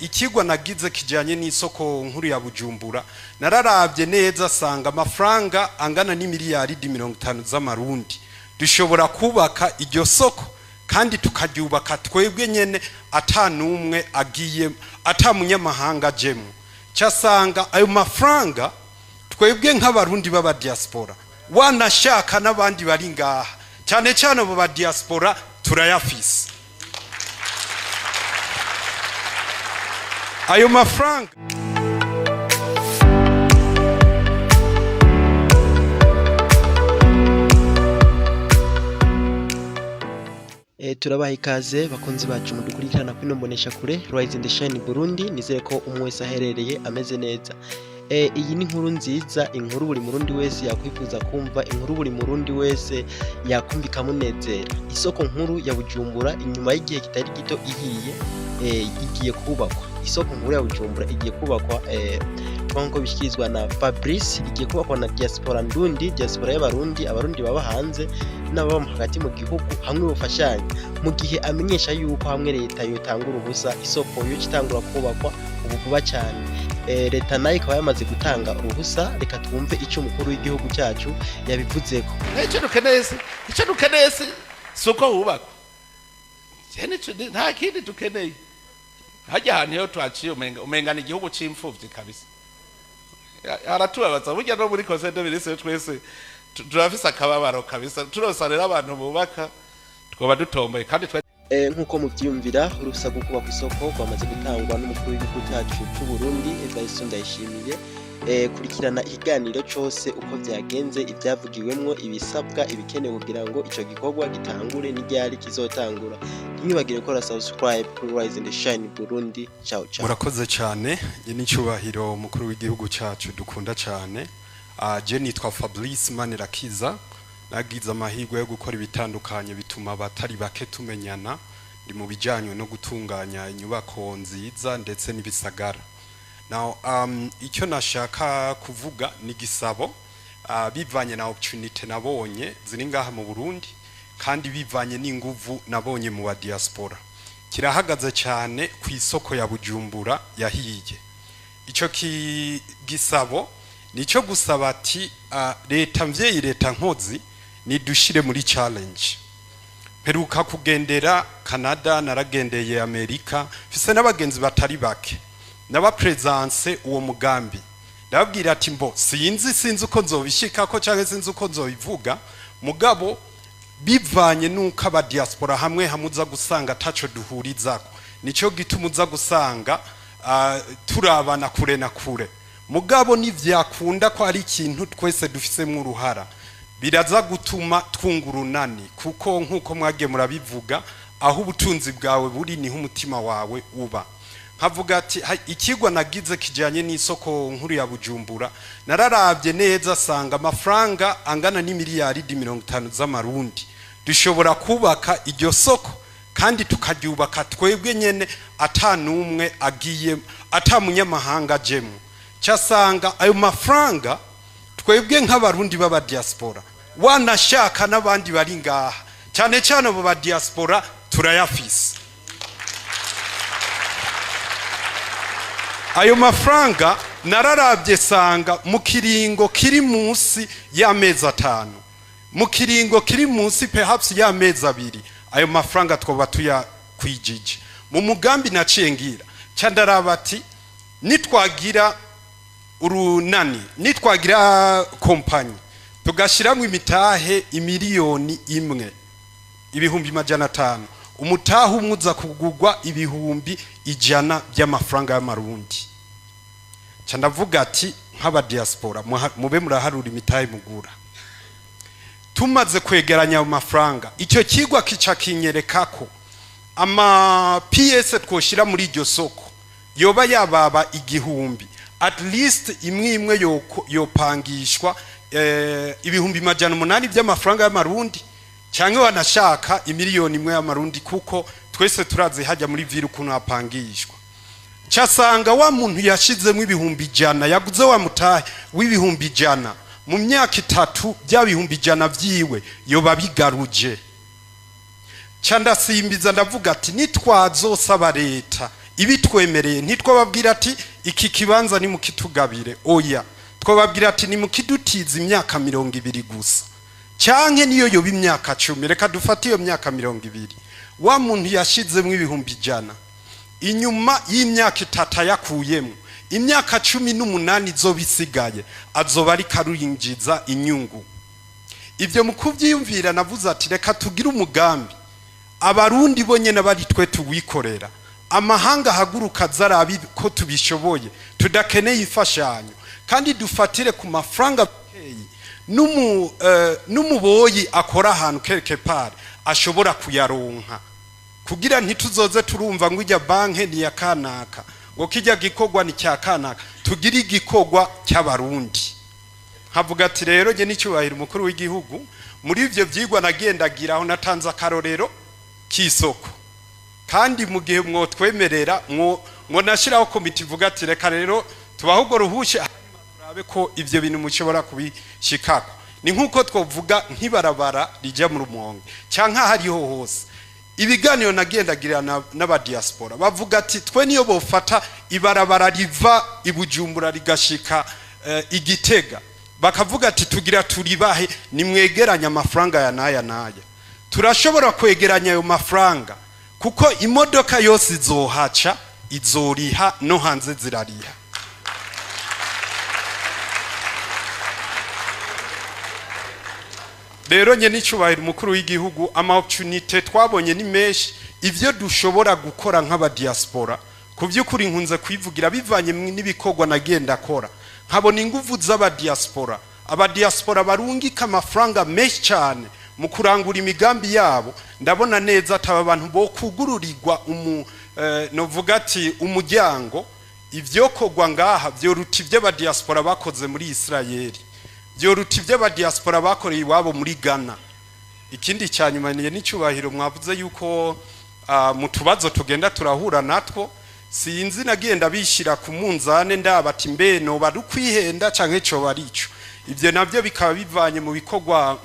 Ikigwa nagize kijanye n'isoko nkuru ya Bujumbura nararavye neza sanga amafaranga angana n'imiliyaridi 50 z'amarundi dushobora kubaka iryo soko kandi tukaryubaka twebwe nyene atanumwe agiye atamunyamahanga jemu cyasanga ayo mafaranga twebwe nk'abarundi baba diaspora wanashaka n'abandi bari ngaha cyane cyane baba diaspora turayafise ayo mafaranga turabaha ikaze bakunzi bacu mudukurikirana kwino mbonesha kure Rise and Shine Burundi nizere ko umwe wese aherereye ameze neza. Iyi ni inkuru nziza, inkuru buri murundi wese yakwifuza kumva, inkuru buri murundi wese yakumvika munezera. Isoko nkuru ya Bujumbura inyuma y'igihe kitari gito ihiye igiye kubakwa. Isoko nkuru ya Bujumbura igiye kubakwa nko bishyikirizwa na Fabrice, igiye kubakwa na diaspora ndundi, diaspora y'abarundi, abarundi baba hanze n'ababa hagati mu gihugu hamwe bufashanya. Mu gihe amenyesha yuko hamwe leta yotanga uruhusa isoko yo kitangura kubakwa ubu vuba cyane. Leta nayo ikaba yamaze gutanga uruhusa, reka twumve icyo umukuru w'igihugu cyacu yabivuzeko. Icyo dukeneye soko hubakwa. Nta kindi dukeneye. Hajya ahantu yo twaciye umengana igihugu c'imfuvyi kabisa. Aratubabaza burya no muri conseil de ministre twese turafise akababaro kabisa. Turosanira abantu bubaka twoba dutomboye kandi nkuko muvyumvira uruhusa rwo kubaka isoko rwamaze gutangwa n'umukuru w'igihugu cyacu cy'u Burundi Evariste Ndayishimiye. Kurikirana ikiganiro cyose uko byagenze, ibyavugiwemwo, ibisabwa, ibikenewe kugira ngo ico gikorwa gitangure n'iryari kizotangura. Ntimwibagire ko subscribe kuri Rise and Shine Burundi. Ciao ciao. Murakoze cyane, ni cyubahiro umukuru w'igihugu cyacu dukunda cyane. Je nitwa Fabrice Manirakiza, nagize amahirwe yo gukora ibitandukanye bituma abatari bake tumenyana. Ndi mu bijyanye no gutunganya inyubako nziza ndetse n'ibisagara. Now icyo nashaka kuvuga ni gisabo bivanye na opportunity nabonye ziri ngaha mu Burundi kandi bivanye n'inguvu nabonye mu wa diaspora. Kirahagaze cyane ku isoko ya Bujumbura yahiye. Icyo gisabo nico gusaba ati leta mvyeyi leta nkozi ni dushire muri challenge. Peruka kugendera Canada, naragendeye Amerika, fise n'abagenzi batari bake naba presence uwo mugambi. Ndababwira ati mbo sinzi uko nzobishika ko cyangwa sinzi uko nzobivuga, mugabo bivanye nuko aba diaspora hamwe hamuza gusanga taco duhurizako. Nico gitumuza gusanga turabana kure na kure. Mugabo nivyakunda ko ari ikintu twese dufisemo uruhara. Biraza gutuma twungurunani kuko nkuko mwage murabivuga aho ubutunzi bwawe buri niho umutima wawe uba. Havuga ati ikigwa nagize kijanye n'isoko nkuru ya Bujumbura nararavye neza sanga amafaranga angana n'imiliyaridi 50 z'amarundi dushobora kubaka iryo soko kandi tukaryubaka twebwe nyene atanumwe agiye atamunyamahanga jemu cyasanga ayo mafaranga twebwe nk'abarundi baba diaspora wanashaka n'abandi bari ngaha cyane cyane baba diaspora turayafise. Ayo mafaranga nararavye sanga mu kiringo kiri munsi y'amezi 5, mu kiringo kiri munsi perhaps y'amezi 2, ayo mafaranga twoba tuyakwijije. Mu mugambi naciye ngira cyandaraba ati nitwagira urunani, nitwagira kompanyi tugashiramwe imitahe imiliyoni 1 ibihumbi 500, umutahe umuza kugugwa ibihumbi 100 by'amafaranga y'amarundi. Chandavuga ati nk'aba diaspora mube muraharura imitahe mugura. Tumaze kwegeranya amafaranga icyo kigwa kica kinyerekako ama PS twoshira muri iryo soko yoba yababa 1000, at least imwe yopangishwa ibihumbi 800 by'amafaranga y'amarundi cyangwa wanashaka imiliyoni 1 y'amarundi kuko twese turazi hajya muri viru kuno apangishwa. Cyasanga wa muntu yashizemo ibihumbi 100 yaguze wa mutahe w'ibihumbi 100 mu myaka 3 bya bihumbi 100 vyiwe yoba bigaruje. Cyandasimbiza ndavuga ati nitwazosaba leta ibitwemereye ntitwababwira ati iki kibanza ni mukitugabire oya twababwira ati ni mukidutiza imyaka 20 gusa cyanke niyo yoba imyaka 10 reka dufate iyo myaka 20 wa muntu yashizemo ibihumbi 100 inyuma y'imyaka 3 yakuyemo imyaka 18 izobisigaye azoba ari karuyinjiza inyungu ivyo mukuvyiyumvira navuze ati reka tugire umugambi abarundi bonyene bari twe tuwikorera amahanga haguruka zarabi ko tubishoboye tudakeneye ifashanyo kandi dufatire ku mafaranga peyi n'umuboyi akora ahantu quelque part ashobora kuyaronka kugira ntituzoze turumva ngo ijya banke ni ya kanaka ngo kijya gikogwa ni cya kanaka tugira igikogwa cy'abarundi havuga ati rero je n'icyubahiro umukuru w'igihugu muri ivyo vyigwa nagendagira aho natanze akarorero kisoko kandi mu gihe mwotwemerera mwo nashiraho komite ivuga ati reka rero tubaho ruhushe turabe ko ivyo bintu mushobora kubishikako ni nkuko twovuga nkibarabara rija mu Rumonge cyanka hariho hose ibiganiro nagendagira n'aba diaspora bavuga ati twe niyo bofata ibarabara riva ibujumbura rigashika igitega bakavuga ati tugira turibahe nimwegeranya amafaranga ya naya turashobora kwegeranya ayo mafaranga kuko imodoka yose izohaca izoriha no hanze zirariha rero nye n'icubahiro umukuru w'igihugu ama opportunity twabonye ni meshi ivyo dushobora gukora nk'aba diaspora kuvyukuri nkunze kwivugira bivanye n'ibikogwa nagenda akora nkabona inguvu z'aba diaspora aba diaspora barungika amafaranga meshi cyane mu kurangura imigambi yabo ndabona neza ataba abantu bo kugururirwa novuga ati umujyango ivyo kogwa ngaha byo ruti by'aba diaspora bakoze muri Israeli byo ruti by'aba diaspora bakoreye iwabo muri Ghana ikindi cyanyuma n'icubahiro mwavuze yuko mu tubazo tugenda turahura natwo sinzi nagenda bishira ku munzane ndabati mbe no barukwihenda canke cyo barico ivyo navyo bikaba bivanye mu bikogwa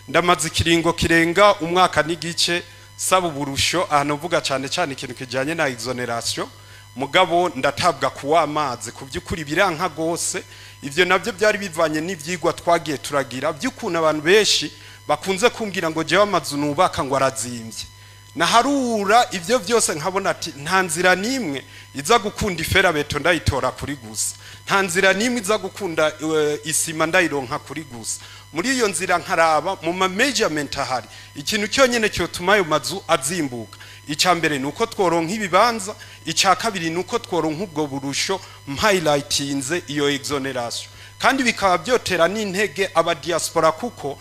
ndamaze ikiringo kirenga umwaka n'igice saba uburusho ahantu uvuga cyane cyane ikintu kijanye na exoneration mugabo ndatabwa kuwa amazi kuvyukuri biranka gose ivyo navyo byari bivanye n'ivyigwa twagiye turagira by'ukuntu abantu benshi bakunze kumbwira ngo jewe amazu nubaka ngo arazimvye naharura ivyo byose nkabona ati nta nzira nimwe iza gukunda ifera beto ndayitora kuri gusa nta nzira nimwe iza gukunda isima ndayironka kuri gusa muri iyo nzira nkaraba mu measurement ahari ikintu cyonyene cyo tuma ayo mazu azimbuka icambere nuko tworonka ibibanza icakabiri nuko tworonka ubwo burusho highlightinze iyo exoneration kandi bikaba byotera n'intege aba diaspora kuko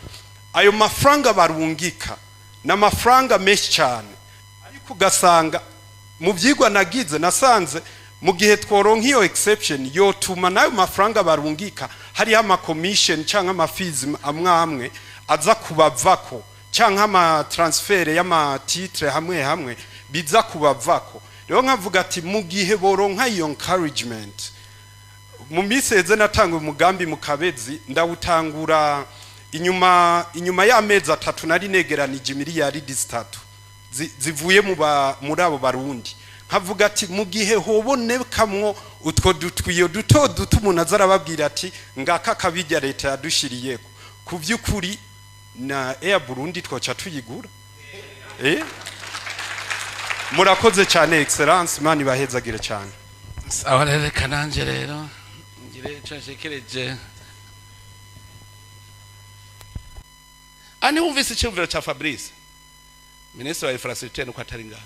ayo mafaranga barungika n'amafaranga meshi cyane ariko ugasanga mu byigwa nagize nasanze mu gihe tworonka iyo exception yotuma nayo mafaranga barungika hari ama commission cyangwa ama fees amwe aza kubavako cyangwa ama transfer y'ama titre hamwe biza kubavako rero nkavuga ati mu gihe boronka iyo encouragement mu miseze natanga umugambi mu Kabezi ndawutangura inyuma y'amezi 3 nari negeranije miliyari 3 zivuye muri abo barundi nkavuga ati mu gihe hobonekamwo utwo dutwiyo duto umuntu azarababwira ati ngaka kabijya leta yadushiriyeko kuvyukuri na Air Burundi twoca tuyigura murakoze cyane excellence mani bahezagire cyane aho rero kananje rero ngire cyashekereje ani wumvise icyumviro cha Fabrice Ministre wa Infrastructure no kwataringa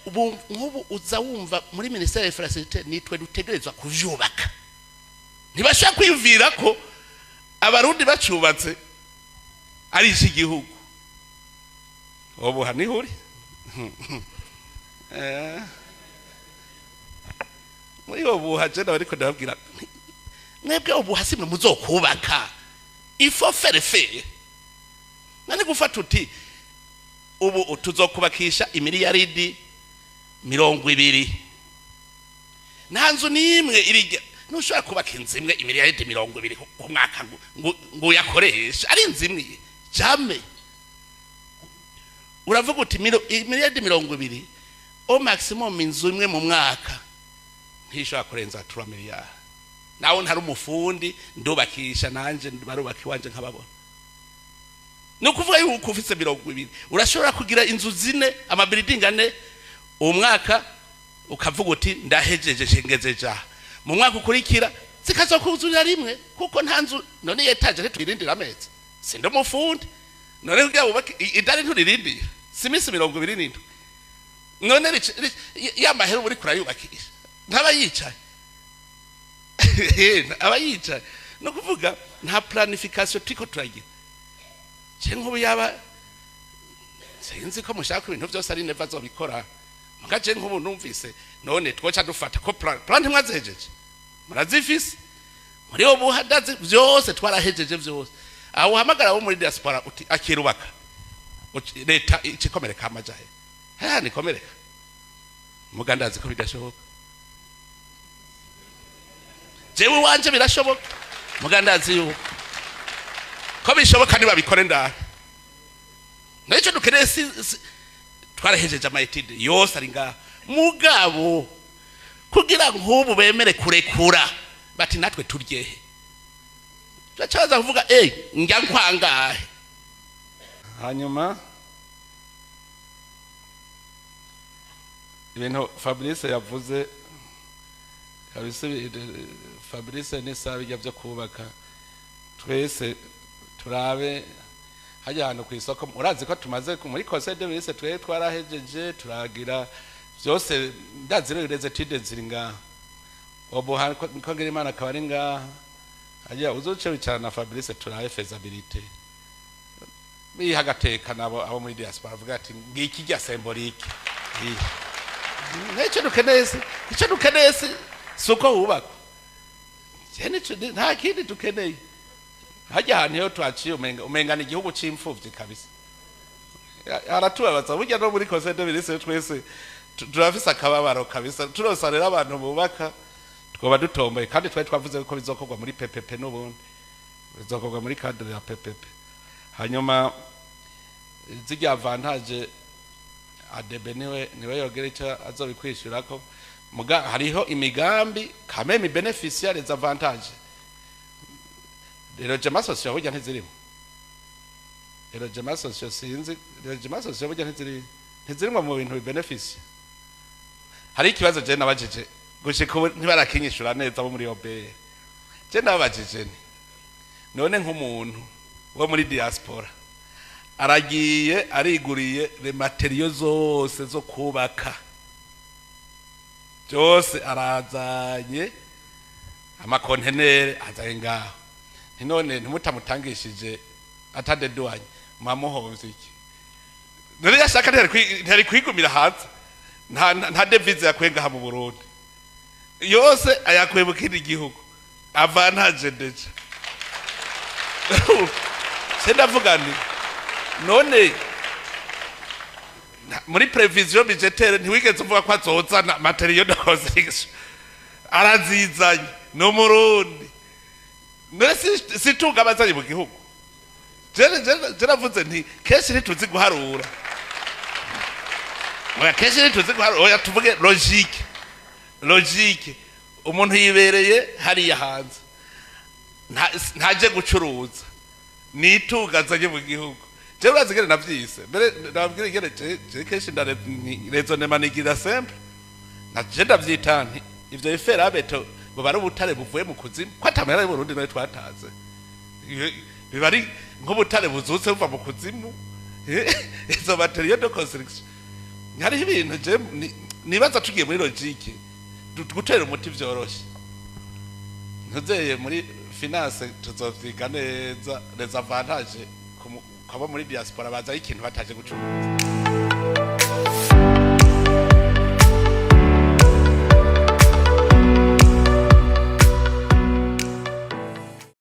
ubu nkubu uza wumva muri Ministre wa Infrastructure nitwe dutegerezwa kuvyubaka ntibashaka kwiyumvira ko abarundi bacubatse ari iki gihugu obu hanihuri muri obu hajena bariko ndababwira mwebwe obu hasimwe muzokubaka ifo ferefe nani gufata uti ubu tuzokubakisha imiliyaridi 20 ntanzu nimwe irige nushobora kubaka inzimwe imiliyaridi 20 ku mwaka ngo yakoresha ari inzimwe jame uravuga uti miliyari 20 au maximum inzu imwe mu mwaka ntishobora kurenza 3 miliyari. Nawe ntari umufundi ndubakisha nanje barubaki wanje nkababona. Nukuvuga yuko ufise 20 urashobora kugira inzu zine ama building ane umwaka ukavuga uti ndahejeje shengezeja. Mu mwaka ukurikira zikazokuzurira rimwe kuko nta nzu none yetaje ntitwirindira amezi. Sinde umufundi. None kugira ubake idari nturirindira. Simisi 27. None yamahera uri kurayubakisha. Ntaba yicaye. Aba yicaye. No kuvuga nta planification tiko turagira. Cyenkubu yaba sinzi ko mushaka ibintu byose ari neva zobikora. Mugaje nkubu numvise none twoca dufata ko plan mwazejeje. Murazifise. Muri obu hadaze byose twarahejeje byose. Aho hamagara wo muri diaspora uti akirubaka. Leta ikikomereka amajahe. Ha nikomereka. Mugandazi ko bidashoboka. Jewe wanje birashoboka. Mugandazi yuko ko bishoboka niba bikore ndara. N'icyo dukeneye twarahejeje amayetide yose ari ngaha. Mugabo kugira nk'ubu bemere kurekura bati natwe turyehe. Turacaza kuvuga njya nkwangahe. Hanyuma ibintu Fabrice yavuze kabisa, Fabrice nisabijya byo kubaka twese turabe hajya hano ku isoko. Urazi ko tumaze muri Conseil de Ministre twe twarahejeje turagira byose ndazirereze tide ziringa obo ko ngiri Imana akaba ari ngaha hajya uzoce cyane na Fabrice turabe feasibility bihagateka nabo abo muri diaspora avuga ati ngiki rya symbolique icyo dukeneye suko hubaka cyane nta kindi dukeneye. Hajya ahantu yo twaciye umengana igihugu c'imfuvyi kabisa. Aratubabaza burya no muri Conseil de Ministre twese turafise akababaro kabisa. Turosarera abantu bubaka twoba dutomboye kandi twari twavuze ko bizokorwa muri PPP n'ubundi bizokorwa muri cadre ya PPP. Hanyuma zijya avantage ADB niwe yogera icyo azobikwishurako. Muga hariho imigambi kame mi beneficiaire des avantages. Rero jema social burya ntizirimo. Rero jema social sinzi, rero jema social burya ntizirimo mu bintu beneficia. Hari ikibazo je nabajije gushika ntibarakinyishura neza bo muri OBR. Je nabajije none nk'umuntu wo muri diaspora aragiye ariguriye le materiaux zose zo kubaka. Byose arazanye amakontenere azaye ngaho. None ntimutamutangishije atadedwanye mamuhomvye iki. None yashaka ntari kwigumira hanze. Nta devise yakwenga ha mu Burundi. Yose ayakwebukira igihugu. Avantage deje. Sendavuga ni none muri prevision budgetaire ntiwigeze uvuga ko azozana material de construction. Arazizanye no Murundi. None situnga abazanye mu gihugu. Jeravuze nti keshi ntituzi guharura. Oya keshi ntituzi guharura, oya tuvuge logique. Umuntu yibereye hariya hanze. Ntaje gucuruza. Nitugazanye mu gihugu. Je urazigere navyise. Mbere nababwira igere je keshi ndarezonement nigira simple. Naje ndavyita nti ivyo bifera beto bari ubutare buvuye mu kuzimu ko atamera y'u Burundi nayo twataze. Bibari nk'ubutare buzutse buva mu kuzimu. Izo materiaux de construction. Hari ibintu je nibaza tugiye muri logique gutera umuti vyoroshe. Ntuzeye muri finance tuzovyiga neza les avantages kaba muri diaspora baza ikintu bataje gucuruza.